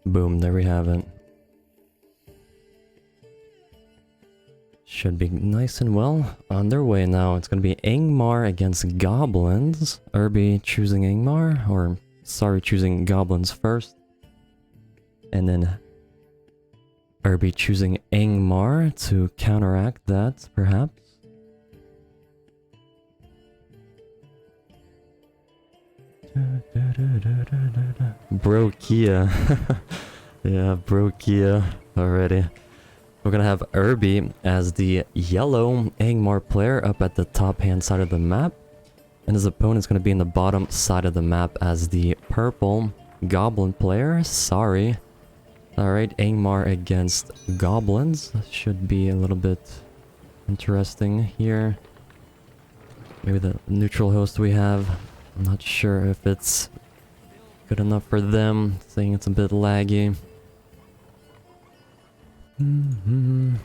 Boom, there we have it. Should be nice and well on their way now. It's gonna be Angmar against goblins. Urby choosing Angmar, or sorry, choosing goblins first. And then Urby choosing Angmar to counteract that, perhaps. Brokia. Yeah, Brokia already. We're gonna have Urby as the yellow Angmar player up at the top hand side of the map. And his opponent's gonna be in the bottom side of the map as the purple goblin player. Sorry. Alright, Angmar against goblins. Should be a little bit interesting here. Maybe the neutral host we have. I'm not sure if it's good enough for them. Saying it's a bit laggy.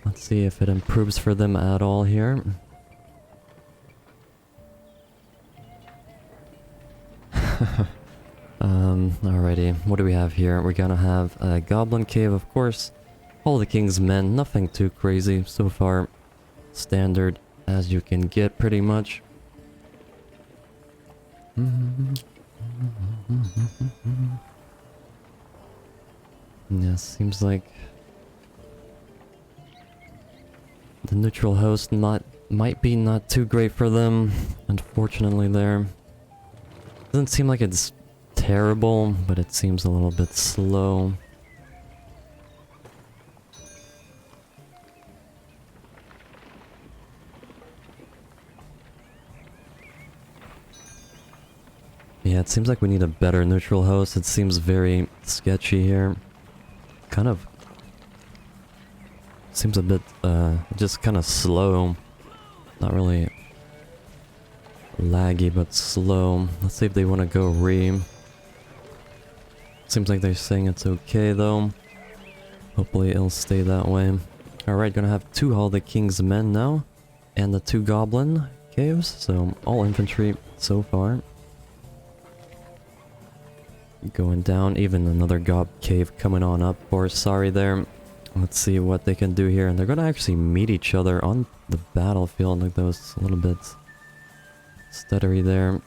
Let's see if it improves for them at all here. Alrighty, what do we have here? We're gonna have a Goblin Cave, of course. All the King's Men, nothing too crazy so far. Standard as you can get, pretty much. Yeah, seems like the neutral host might be not too great for them, unfortunately there. Doesn't seem like it's terrible, but it seems a little bit slow. Yeah, it seems like we need a better neutral host. It seems very sketchy here. Kind of seems a bit, just kind of slow. Not really laggy, but slow. Let's see if they want to go re. Seems like they're saying it's okay, though. Hopefully it'll stay that way. Alright, gonna have two Hall of the King's Men now. And the two Goblin Caves. So, all infantry so far. Going down, even another Gob Cave coming on up for sorry there. Let's see what they can do here. And they're gonna actually meet each other on the battlefield. Like that was a little bit stuttery there.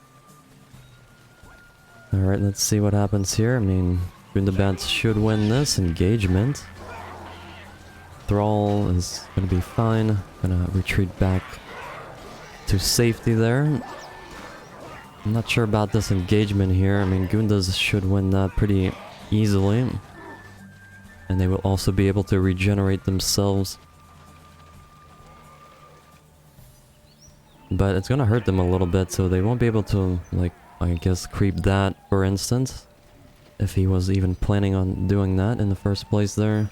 Alright, let's see what happens here. I mean, Dúnedain should win this engagement. Thrall is gonna be fine. Gonna retreat back to safety there. I'm not sure about this engagement here. I mean, Gundas should win that pretty easily. And they will also be able to regenerate themselves. But it's gonna hurt them a little bit, so they won't be able to, like, I guess, creep that, for instance. If he was even planning on doing that in the first place there.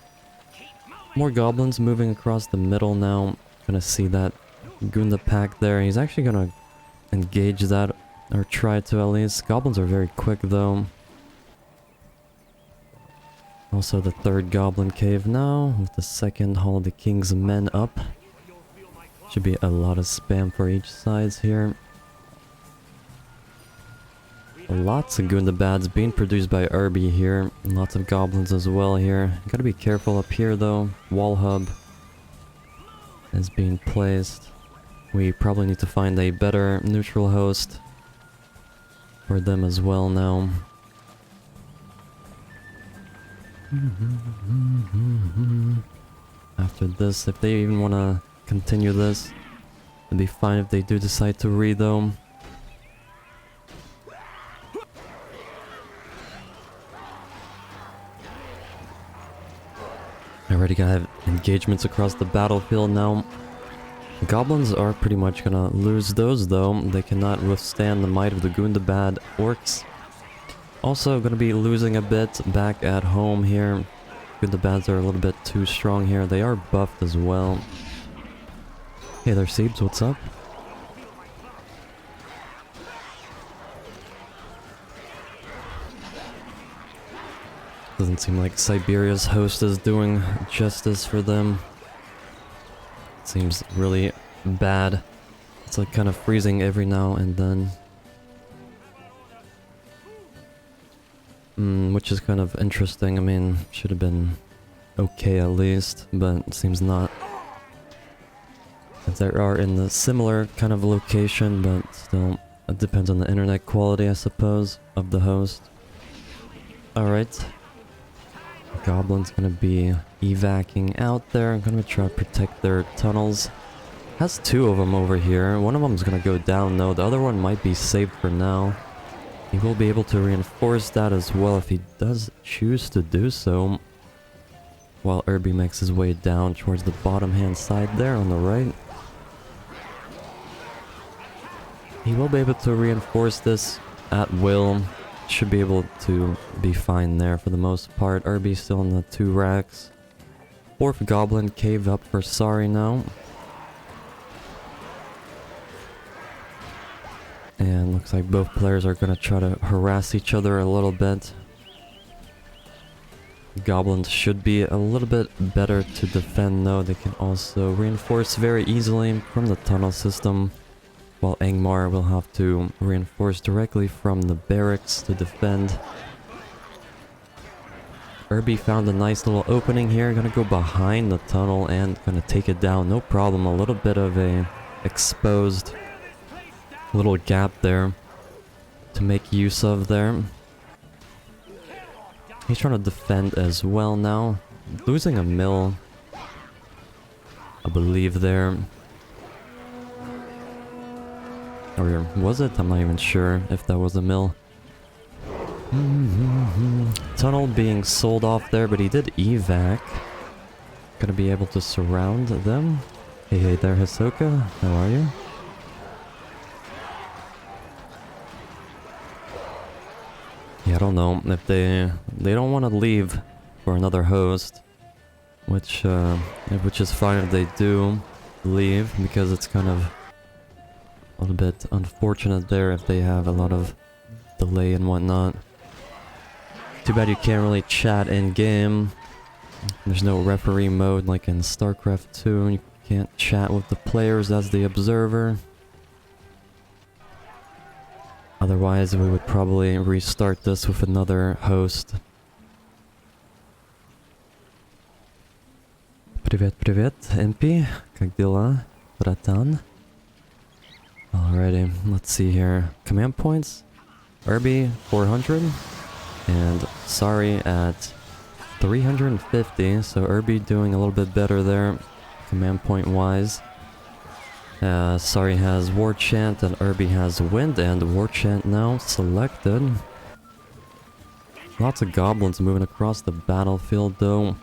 More goblins moving across the middle now. Gonna see that Gunda pack there. He's actually gonna engage that, or try to at least. Goblins are very quick though. Also the third Goblin Cave now, with the second Hall of the King's Men up. Should be a lot of spam for each side here. Lots of Gundabads being produced by Urby here. Lots of goblins as well here. Gotta be careful up here though. Wall hub is being placed. We probably need to find a better neutral host for them as well now. After this, if they even want to continue this, it'd be fine if they do decide to re though. Already gonna have engagements across the battlefield now. Goblins are pretty much gonna lose those though. They cannot withstand the might of the Gundabad Orcs. Also gonna be losing a bit back at home here. Gundabads are a little bit too strong here. They are buffed as well. Hey there, Seebs, what's up? Doesn't seem like Siberia's host is doing justice for them. Seems really bad. It's like kind of freezing every now and then. Which is kind of interesting. I mean, should have been okay at least, but it seems not. They are in the similar kind of location, but still, it depends on the internet quality, I suppose, of the host. Alright. Goblin's gonna be evacing out there. I'm gonna try to protect their tunnels. Has two of them over here. One of them's gonna go down though. The other one might be saved for now. He will be able to reinforce that as well if he does choose to do so. While Urby makes his way down towards the bottom hand side there on the right. He will be able to reinforce this at will. Should be able to be fine there for the most part. Urby still in the 2 racks. 4th Goblin cave up for Sorry now. And looks like both players are going to try to harass each other a little bit. Goblins should be a little bit better to defend though. They can also reinforce very easily from the tunnel system. While Angmar will have to reinforce directly from the barracks to defend. Urby found a nice little opening here. Gonna go behind the tunnel and gonna take it down. No problem. A little bit of a exposed little gap there to make use of there. He's trying to defend as well now. Losing a mill, I believe there. Or was it? I'm not even sure if that was a mill. Tunnel being sold off there, but he did evac. Gonna be able to surround them. Hey there, Hisoka. How are you? Yeah, I don't know if they don't want to leave for another host, which is fine if they do leave, because it's kind of a little bit unfortunate there if they have a lot of delay and whatnot. Too bad you can't really chat in game. There's no referee mode like in StarCraft 2. You can't chat with the players as the observer. Otherwise, we would probably restart this with another host. Привет, привет, MP. Как дела, братан? Alrighty, let's see here. Command points. Urby, 400. And Sorry at 350. So Urby doing a little bit better there, command point wise. Sorry has War Chant and Urby has Wind, and War Chant now selected. Lots of goblins moving across the battlefield though.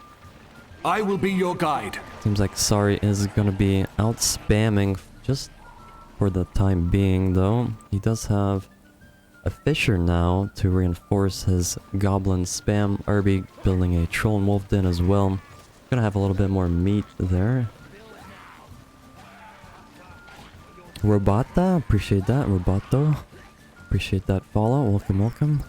I will be your guide. Seems like Sorry is gonna be out spamming just for the time being though. He does have a Fisher now to reinforce his goblin spam. Urby building a Troll and Wolf Den as well. Gonna have a little bit more meat there. Robata, appreciate that. Roboto, appreciate that follow. Welcome, welcome.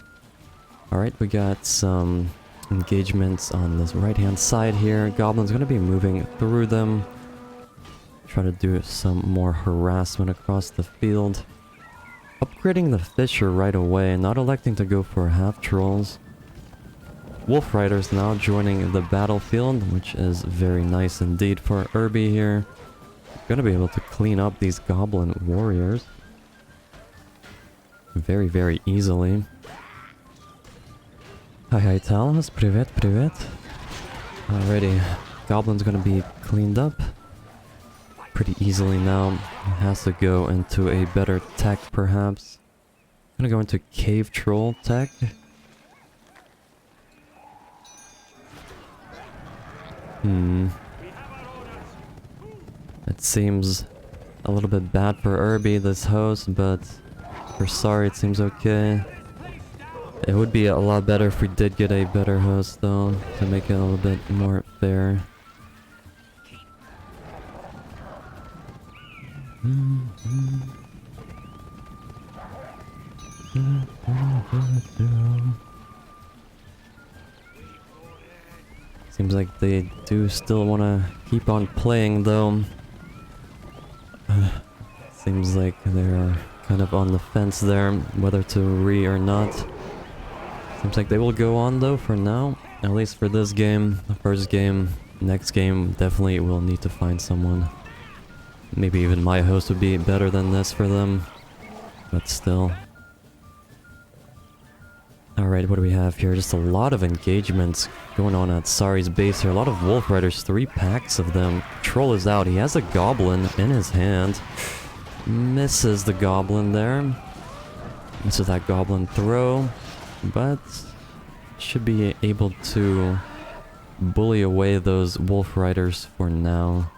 Alright, we got some engagements on this right hand side here. Goblin's gonna be moving through them. Try to do some more harassment across the field. Upgrading the Fisher right away, not electing to go for half trolls. Wolf Riders now joining the battlefield, which is very nice indeed for Urby here. Gonna be able to clean up these goblin warriors very, very easily. Hi, Talos. Привет, привет. Alrighty, Goblin's gonna be cleaned up pretty easily now. Has to go into a better tech, perhaps. Gonna go into Cave Troll tech. It seems a little bit bad for Urby, this host, but for Sorry it seems okay. It would be a lot better if we did get a better host though, to make it a little bit more fair. Seems like they do still want to keep on playing though. Seems like they're kind of on the fence there, whether to or not. Seems like they will go on though for now. At least for this game. The first game. Next game definitely will need to find someone. Maybe even my host would be better than this for them. But still. Alright, what do we have here? Just a lot of engagements going on at Sari's base here. A lot of Wolf Riders, 3 packs of them. Troll is out. He has a Goblin in his hand. Misses the Goblin there. Misses that Goblin throw. But should be able to bully away those Wolf Riders for now.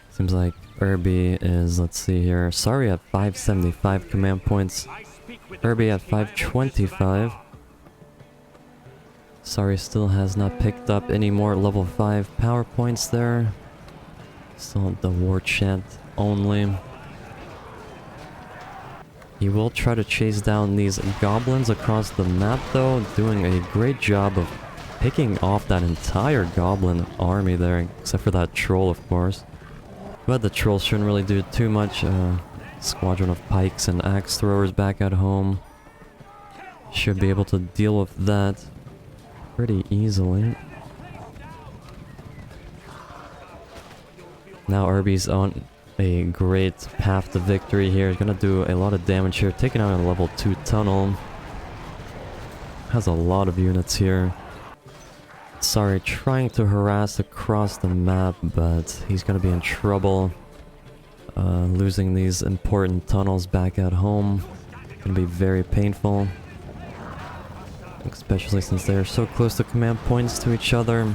Seems like Urby is, let's see here, Sari at 575 command points, Urby at 525. Sari still has not picked up any more level 5 power points there. Still the war chant only. He will try to chase down these goblins across the map though, doing a great job of picking off that entire goblin army there, except for that troll of course. But the trolls shouldn't really do too much. Squadron of pikes and axe throwers back at home. Should be able to deal with that pretty easily. Now Urby's on a great path to victory here. He's gonna do a lot of damage here, taking out a level 2 tunnel. Has a lot of units here. Sorry, trying to harass across the map, but he's gonna be in trouble. Losing these important tunnels back at home. Gonna be very painful. Especially since they are so close to command points to each other.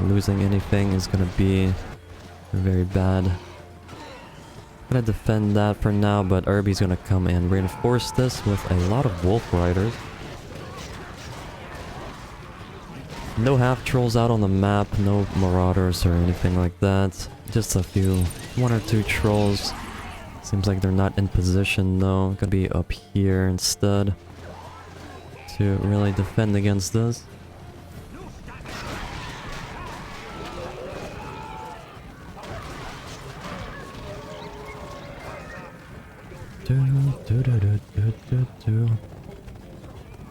Losing anything is gonna be very bad. Gonna defend that for now, but Urby's gonna come and reinforce this with a lot of Wolf Riders. No half trolls out on the map, no marauders or anything like that. Just a few, 1 or 2 trolls. Seems like they're not in position though. Gonna be up here instead to really defend against this.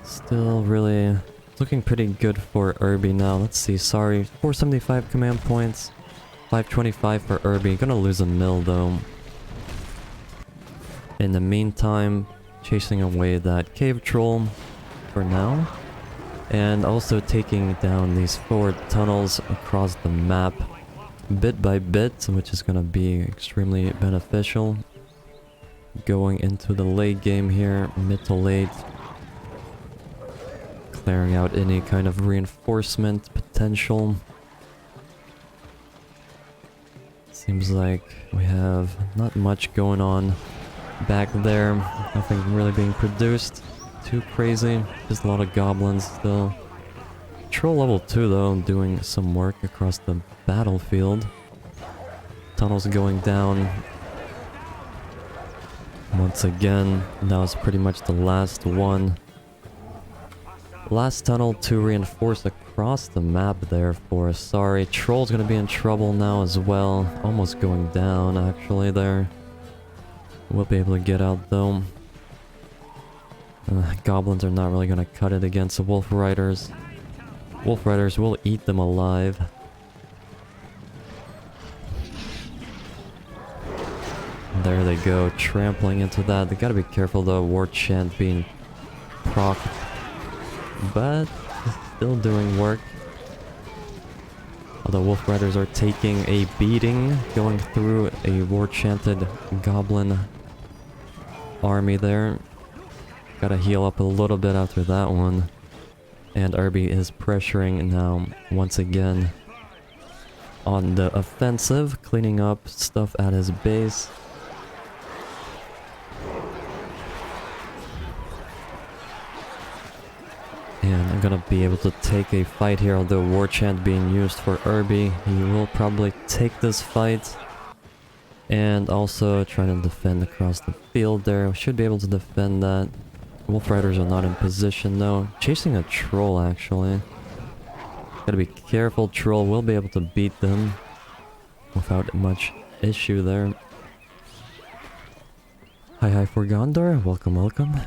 Still really looking pretty good for Urby now. Let's see, sorry, 475 command points, 525 for Urby. Gonna lose a mill though. In the meantime, chasing away that cave troll for now. And also taking down these forward tunnels across the map bit by bit, which is gonna be extremely beneficial. Going into the late game here, mid to late. Clearing out any kind of reinforcement potential. Seems like we have not much going on back there. Nothing really being produced. Too crazy. Just a lot of goblins still. Troll level 2 though, doing some work across the battlefield. Tunnels going down. Once again, that was pretty much the last one. Last tunnel to reinforce across the map there for Sari. Troll's gonna be in trouble now as well. Almost going down actually there. We'll be able to get out though. Goblins are not really gonna cut it against the Wolf Riders. Wolf Riders will eat them alive. There they go, trampling into that. They gotta be careful though, war chant being proc. But still doing work. Although Wolf Riders are taking a beating, going through a war chanted goblin army there. Gotta heal up a little bit after that one. And Urby is pressuring now once again on the offensive, cleaning up stuff at his base. And I'm gonna be able to take a fight here, although war chant being used for Urby. He will probably take this fight. And also trying to defend across the field there. Should be able to defend that. Wolf Riders are not in position though. Chasing a troll actually. Gotta be careful, troll will be able to beat them without much issue there. Hi for Gondor, welcome, welcome.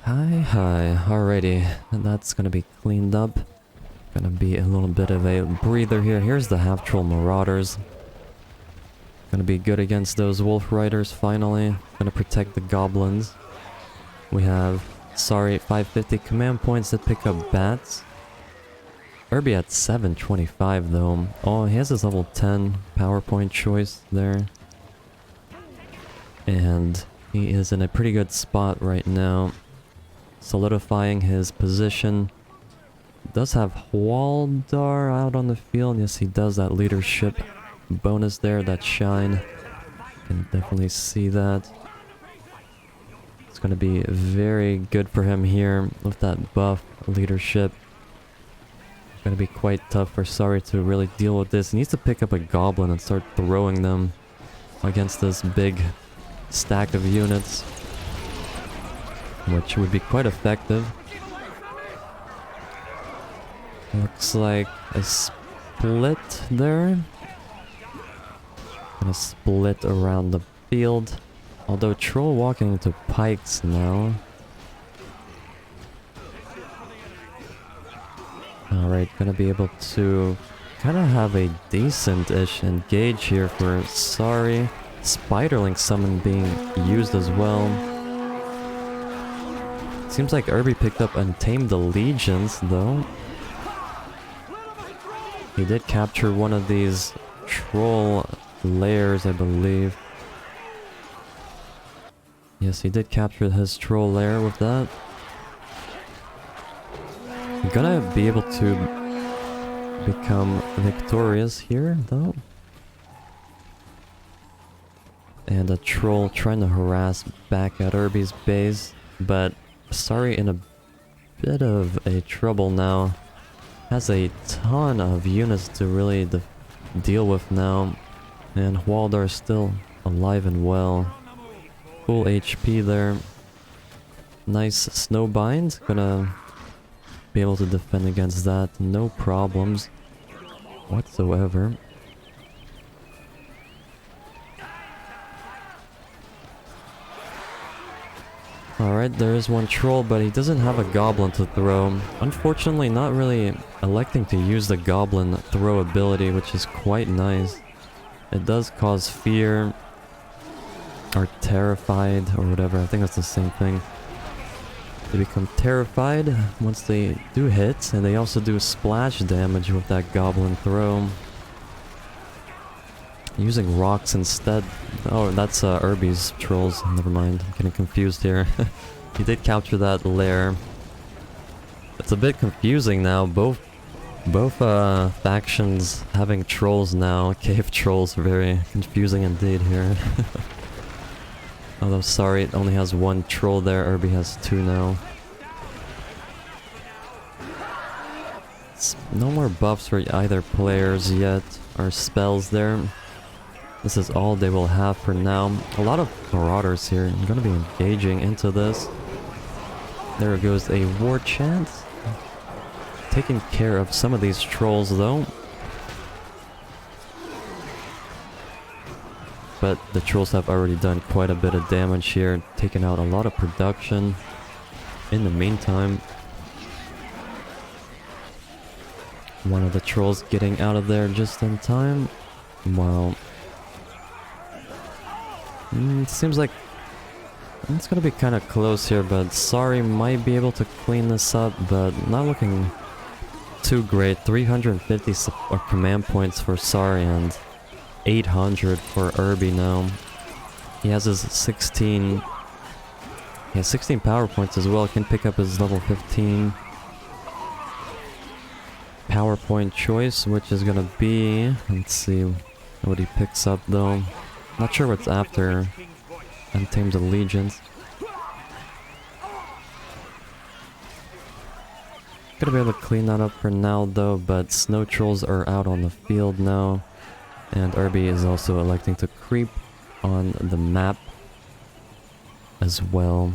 Hi, alrighty, and that's gonna be cleaned up. Gonna be a little bit of a breather here. Here's the half-troll marauders. Gonna be good against those wolf riders finally. Gonna protect the goblins. We have, 550 command points that pick up bats. Urby at 725 though. Oh, he has his level 10 PowerPoint choice there. And he is in a pretty good spot right now. Solidifying his position. Does have LotR out on the field. Yes, he does. That leadership bonus there, that shine. Can definitely see that. It's going to be very good for him here with that buff leadership. It's going to be quite tough for Sari to really deal with this. He needs to pick up a goblin and start throwing them against this big stack of units, which would be quite effective. Looks like a split there. Gonna split around the field. Although troll walking into pikes now. Alright, gonna be able to kind of have a decent-ish engage here for Sari. Spiderling summon being used as well. Seems like Urby picked up Untamed Allegiance though. He did capture one of these troll lairs, I believe. Yes, he did capture his troll lair with that. Gonna be able to become victorious here though. And a troll trying to harass back at Urby's base, but Sari in a bit of a trouble now. Has a ton of units to really deal with now, and Waldar is still alive and well. Full HP there. Nice snowbind, gonna be able to defend against that, no problems whatsoever. Alright, there is one troll, but he doesn't have a goblin to throw. Unfortunately, not really electing to use the goblin throw ability, which is quite nice. It does cause fear, or terrified, or whatever. I think that's the same thing. They become terrified once they do hit, and they also do splash damage with that goblin throw. Using rocks instead. Oh, that's Urby's trolls. Never mind, I'm getting confused here. He did capture that lair. It's a bit confusing now. Both factions having trolls now. Cave trolls, very confusing indeed here. Although sorry, it only has one troll there. Urby has two now. No more buffs for either players yet, or spells there. This is all they will have for now. A lot of marauders here. I'm gonna be engaging into this. There goes a war chant. Taking care of some of these trolls though. But the trolls have already done quite a bit of damage here. Taken out a lot of production. In the meantime, one of the trolls getting out of there just in time. Wow. It seems like it's gonna be kind of close here, but Sari might be able to clean this up, but not looking too great. 350 command points for Sari and 800 for Urby now. He has his 16... He has 16 power points as well. Can pick up his level 15 PowerPoint choice, which is gonna be... Let's see what he picks up though. Not sure what's after Untamed Allegiance. Gonna be able to clean that up for now though, but snow trolls are out on the field now. And Urby is also electing to creep on the map as well.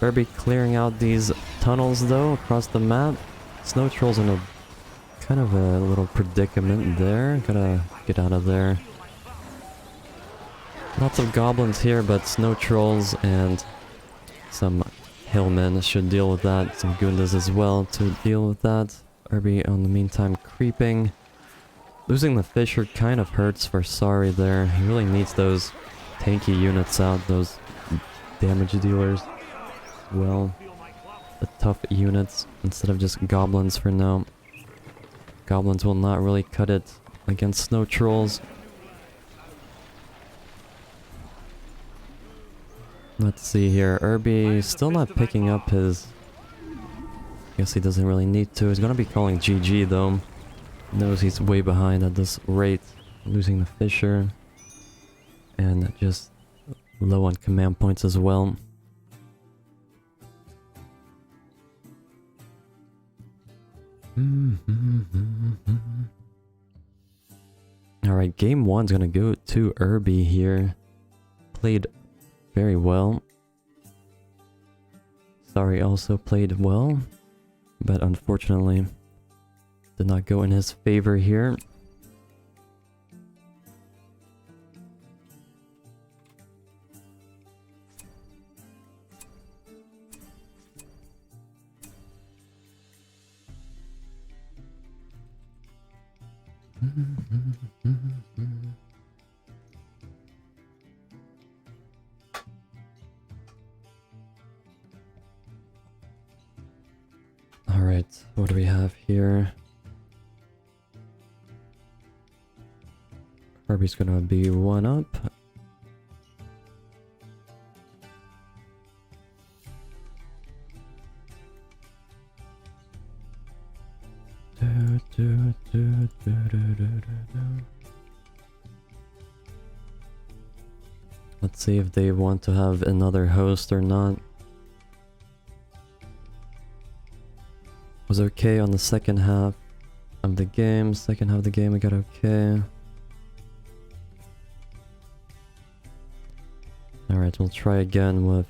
Urby clearing out these tunnels though across the map. Snow Troll's in a kind of a little predicament there. Gotta get out of there. Lots of goblins here, but Snow Trolls and some hillmen should deal with that. Some Gundas as well to deal with that. Urby on the meantime creeping. Losing the Fisher kind of hurts for Sorry there. He really needs those tanky units out, those damage dealers. Well, the tough units instead of just goblins for now. Goblins will not really cut it against Snow Trolls. Let's see here. Urby still not picking up his... Guess he doesn't really need to. He's gonna be calling GG though. Knows he's way behind at this rate. Losing the Fisher. And just low on command points as well. Alright, game 1's gonna go to Urby here. Played very well. Sorry also played well, but unfortunately did not go in his favor here. Alright, what do we have here? Urby's gonna be 1 up. Let's see if they want to have another host or not. Was okay on the second half of the game. Second half of the game I got okay. Alright, we'll try again with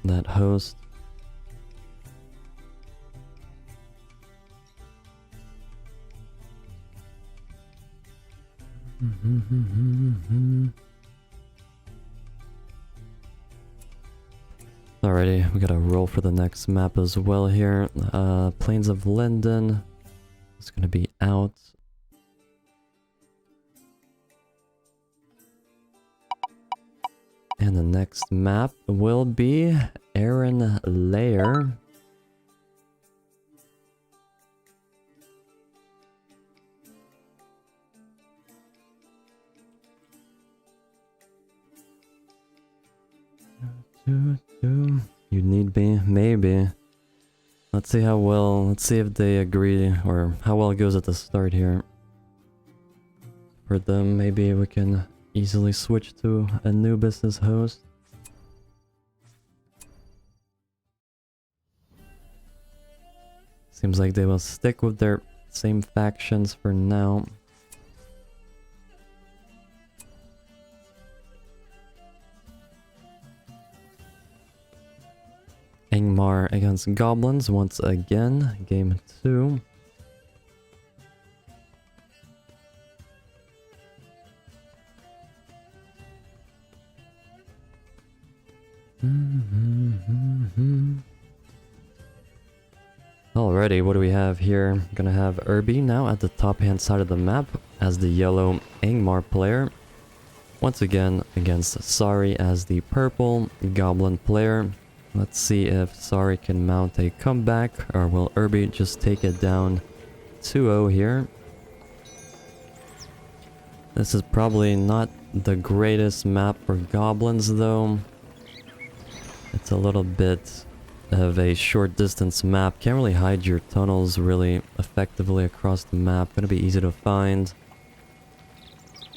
that host. Alrighty, we gotta roll for the next map as well here. Plains of Linden is gonna be out. And the next map will be Aaron Lair. You need me? Maybe. Let's see how well, let's see if they agree, or how well it goes at the start here. For them, maybe we can easily switch to Anubis as host. Seems like they will stick with their same factions for now. Angmar against goblins once again, game 2. Alrighty, what do we have here? Gonna have Urby now at the top hand side of the map as the yellow Angmar player. Once again against Sorry as the purple goblin player. Let's see if Sorry can mount a comeback, or will Urby just take it down 2-0 here. This is probably not the greatest map for goblins though. It's a little bit of a short distance map. Can't really hide your tunnels really effectively across the map. Gonna be easy to find.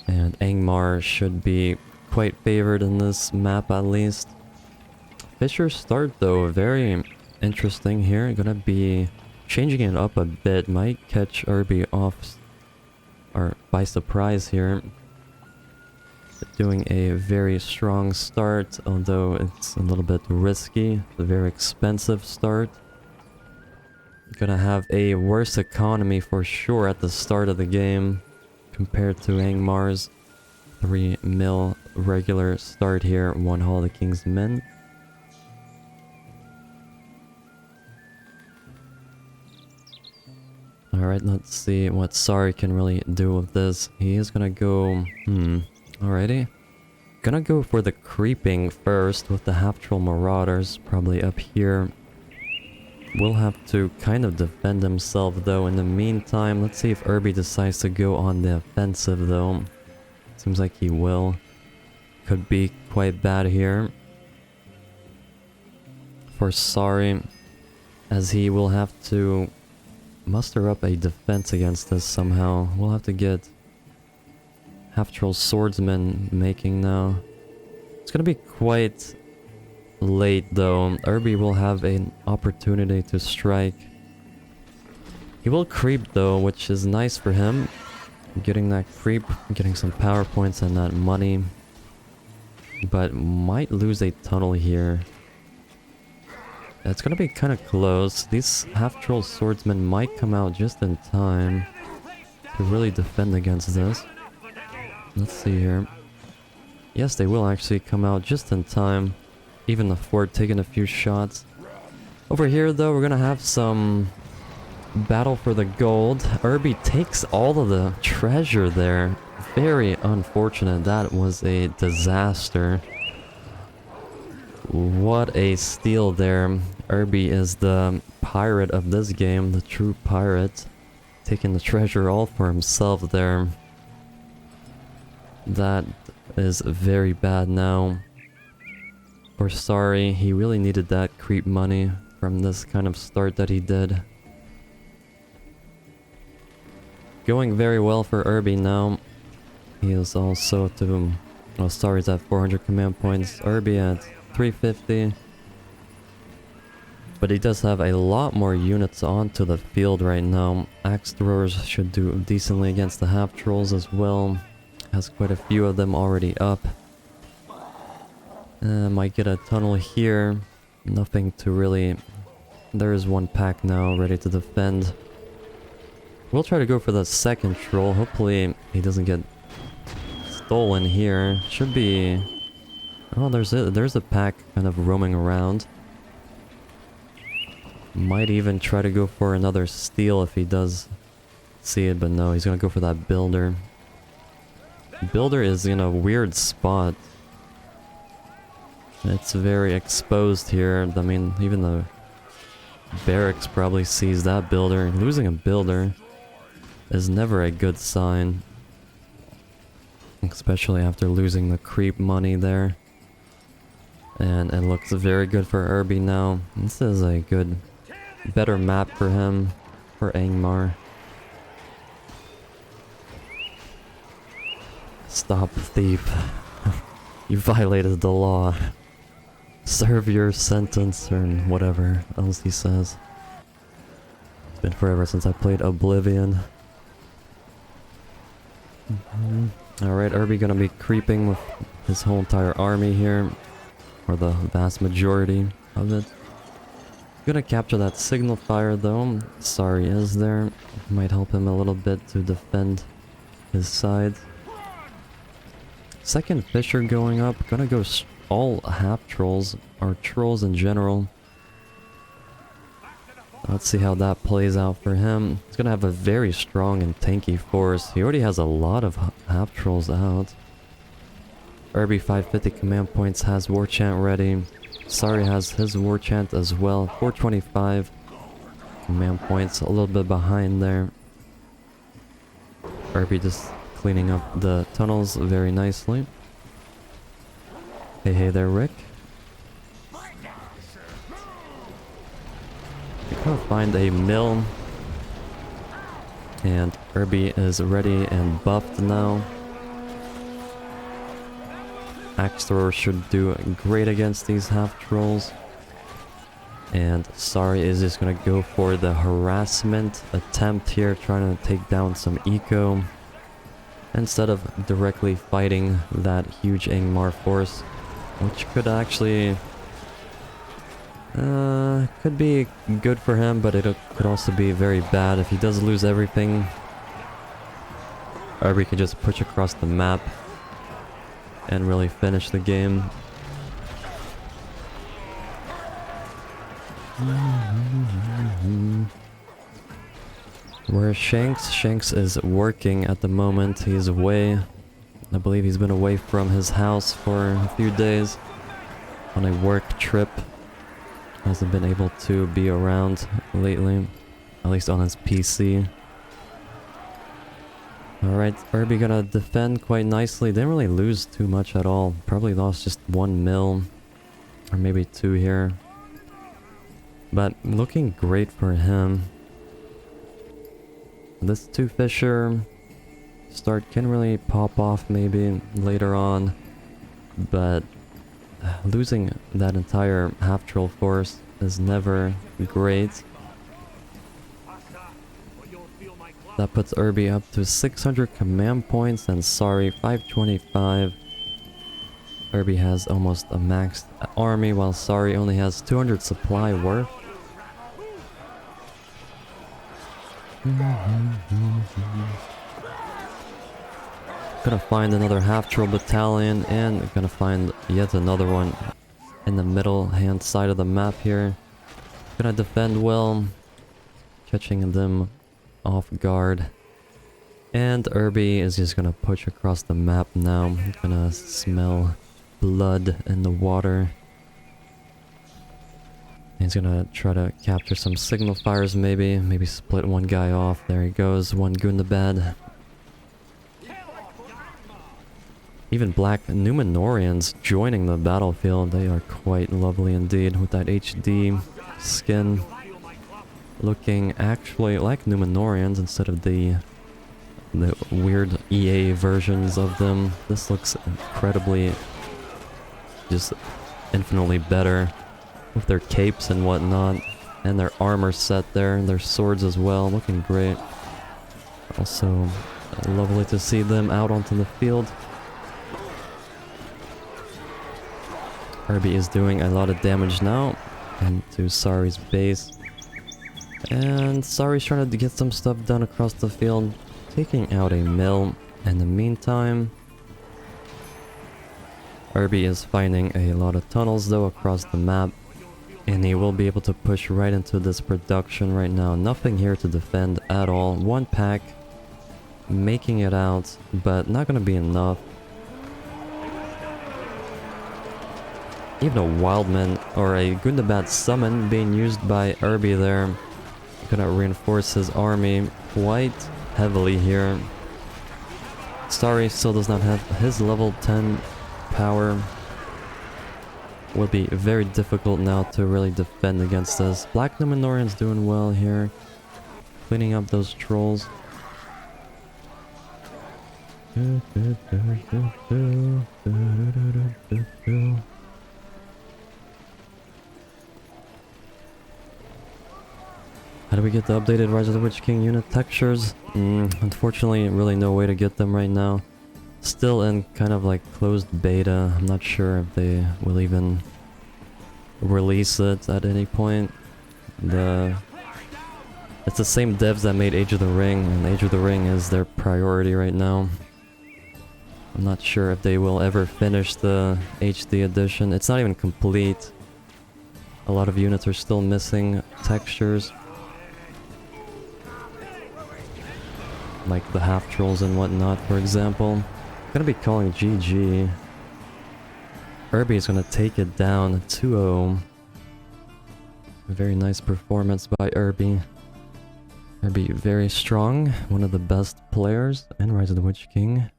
And Angmar should be quite favored in this map at least. Fisher start though, very interesting here. Gonna be changing it up a bit. Might catch Urby off or by surprise here. doing a very strong start, although it's a little bit risky. A very expensive start. Gonna have a worse economy for sure at the start of the game compared to Angmar's. 3 mil regular start here, 1 Hall of the King's Men. Alright, let's see what Sari can really do with this. He is gonna go... Alrighty. Gonna go for the creeping first with the half-troll marauders, probably up here. Will have to kind of defend himself though in the meantime. Let's see if Urby decides to go on the offensive though. Seems like he will. Could be quite bad here for Sari, as he will have to muster up a defense against this somehow. We'll have to get half-troll swordsman making now. It's gonna be quite late though. Urby will have an opportunity to strike. He will creep though, which is nice for him. Getting that creep, getting some power points and that money. But might lose a tunnel here. It's gonna be kind of close. These half-troll swordsmen might come out just in time to really defend against this. Let's see here. Yes, they will actually come out just in time. Even the fort taking a few shots. Over here though, we're gonna have some battle for the gold. Urby takes all of the treasure there. Very unfortunate. That was a disaster. What a steal there. Urby is the pirate of this game, the true pirate. Taking the treasure all for himself there. That is very bad now. For Sari, he really needed that creep money from this kind of start that he did. Going very well for Urby now. He is also to... well, Sari's at 400 command points. Urby at 350. But he does have a lot more units onto the field right now. Axe throwers should do decently against the half-trolls as well. Has quite a few of them already up. Might get a tunnel here. Nothing to really... There is one pack now ready to defend. We'll try to go for the second troll. Hopefully he doesn't get stolen here. Should be... oh, there's a pack kind of roaming around. Might even try to go for another steal if he does see it, but no, he's gonna go for that builder. Builder is in a weird spot. It's very exposed here. I mean, even the barracks probably sees that builder. Losing a builder is never a good sign. Especially after losing the creep money there. And it looks very good for Urby now. This is a good, better map for him, for Angmar. Stop, thief. You violated the law. Serve your sentence, or whatever else he says. It's been forever since I played Oblivion. Alright, Urby gonna be creeping with his whole entire army here. Or the vast majority of it. Gonna capture that signal fire though. Sari is there. Might help him a little bit to defend his side. Second Fisher going up. Gonna go all half-trolls, or trolls in general. Let's see how that plays out for him. He's gonna have a very strong and tanky force. He already has a lot of half-trolls out. Urby 550 command points, has war chant ready. Sari has his war chant as well. 425 command points, a little bit behind there. Urby just cleaning up the tunnels very nicely. Hey there, Rick. We gotta find a mill. And Urby is ready and buffed now. Axe thrower should do great against these half-trolls. And Sari is just gonna go for the harassment attempt here, trying to take down some eco. instead of directly fighting that huge Angmar force, which could actually could be good for him, but it could also be very bad if he does lose everything. Urby can just push across the map and really finish the game. Where Shanks is working at the moment. He's away. I believe he's been away from his house for a few days on a work trip. Hasn't been able to be around lately, at least on his PC. Alright, Urby gonna defend quite nicely. Didn't really lose too much at all. Probably lost just 1 mil, or maybe 2 here. But looking great for him. This 2-fisher start can really pop off maybe later on, but losing that entire half-troll force is never great. That puts Urby up to 600 command points and sorry, 525. Urby has almost a maxed army while Sari only has 200 supply worth. Gonna find another half-troll battalion and gonna find yet another one in the middle hand side of the map here. Gonna defend well, catching them off guard. And Urby is just gonna push across the map now. Gonna smell blood in the water. He's gonna try to capture some signal fires maybe. Maybe split one guy off. There he goes, one Dúnedain. Even Black Númenorians joining the battlefield. They are quite lovely indeed with that HD skin. Looking actually like Númenorians instead of the weird EA versions of them. This looks incredibly, just infinitely better with their capes and whatnot, and their armor set there, and their swords as well, looking great. Also lovely to see them out onto the field. Urby is doing a lot of damage now into Sari's base. And Sari's trying to get some stuff done across the field, taking out a mill. In the meantime, Urby is finding a lot of tunnels though across the map, and he will be able to push right into this production right now. Nothing here to defend at all. One pack making it out, but not gonna be enough. Even a Wildman or a Dúnedain summon being used by Urby there. Gonna reinforce his army quite heavily here. Sari still does not have his level 10 power. Will be very difficult now to really defend against this. Black Númenorians doing well here, cleaning up those trolls. How do we get the updated Rise of the Witch King unit textures? Unfortunately, really no way to get them right now. Still in kind of like closed beta. I'm not sure if they will even release it at any point. It's the same devs that made Age of the Ring, and Age of the Ring is their priority right now. I'm not sure if they will ever finish the HD edition. It's not even complete. A lot of units are still missing textures, like the half-trolls and whatnot, for example. Gonna be calling GG. Urby is gonna take it down 2-0. Very nice performance by Urby. Urby very strong, one of the best players in Rise of the Witch King.